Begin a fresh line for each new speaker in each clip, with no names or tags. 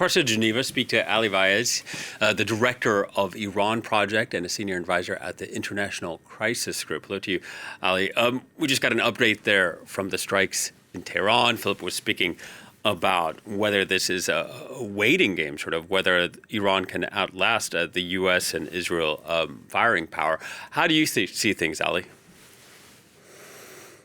Across to Geneva, speak to Ali Vaez, the director of Iran Project and a senior advisor at the International Crisis Group. Hello to you, Ali. We just got an update there from the strikes in Tehran. Philip was speaking about whether this is a waiting game, sort of whether Iran can outlast the U.S. and Israel firing power. How do you see things, Ali?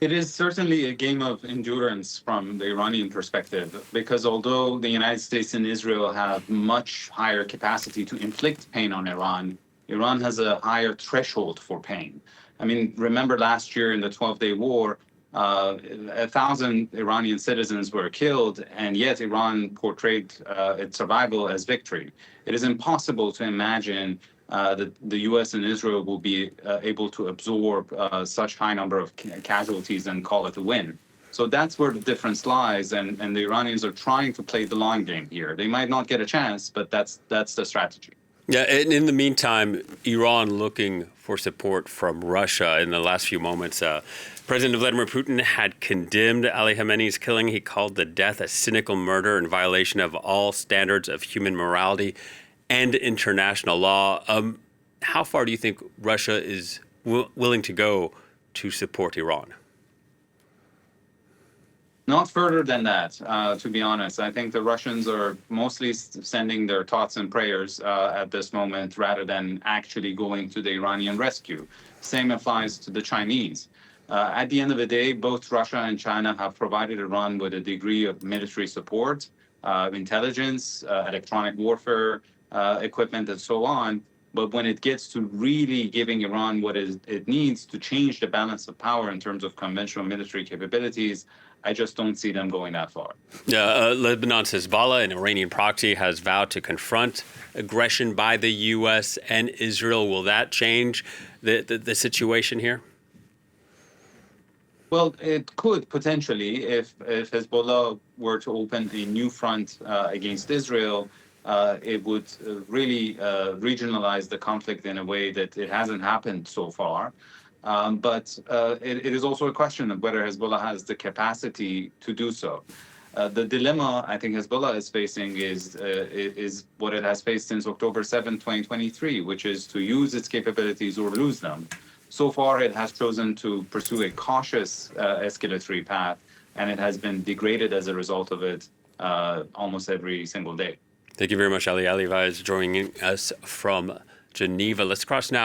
It is certainly a game of endurance from the Iranian perspective, because although the United States and Israel have much higher capacity to inflict pain on Iran, Iran has a higher threshold for pain. I mean, remember last year in the 12-day war, 1,000 Iranian citizens were killed, and yet Iran portrayed its survival as victory. It is impossible to imagine that the U.S. and Israel will be able to absorb such high number of casualties and call it a win. So that's where the difference lies, and the Iranians are trying to play the long game here. They might not get a chance, but that's the strategy.
Yeah, and in the meantime, Iran looking for support from Russia. In the last few moments, President Vladimir Putin had condemned Ali Khamenei's killing. He called the death a cynical murder in violation of all standards of human morality and international law. How far do you think Russia is willing to go to support Iran?
Not further than that, to be honest. I think the Russians are mostly sending their thoughts and prayers at this moment rather than actually going to the Iranian rescue. Same applies to the Chinese. At the end of the day, both Russia and China have provided Iran with a degree of military support, intelligence, electronic warfare, equipment, and so on. But when it gets to really giving Iran what it needs to change the balance of power in terms of conventional military capabilities, I just don't see them going that far.
Lebanon's Hezbollah, an Iranian proxy, has vowed to confront aggression by the U.S. and Israel. Will that change the situation here?
Well, it could potentially if Hezbollah were to open a new front against Israel. It would really regionalize the conflict in a way that it hasn't happened so far. But it is also a question of whether Hezbollah has the capacity to do so. The dilemma I think Hezbollah is facing is what it has faced since October 7, 2023, which is to use its capabilities or lose them. So far, it has chosen to pursue a cautious escalatory path, and it has been degraded as a result of it almost every single day.
Thank you very much, Ali. Ali Vaez joining us from Geneva. Let's cross now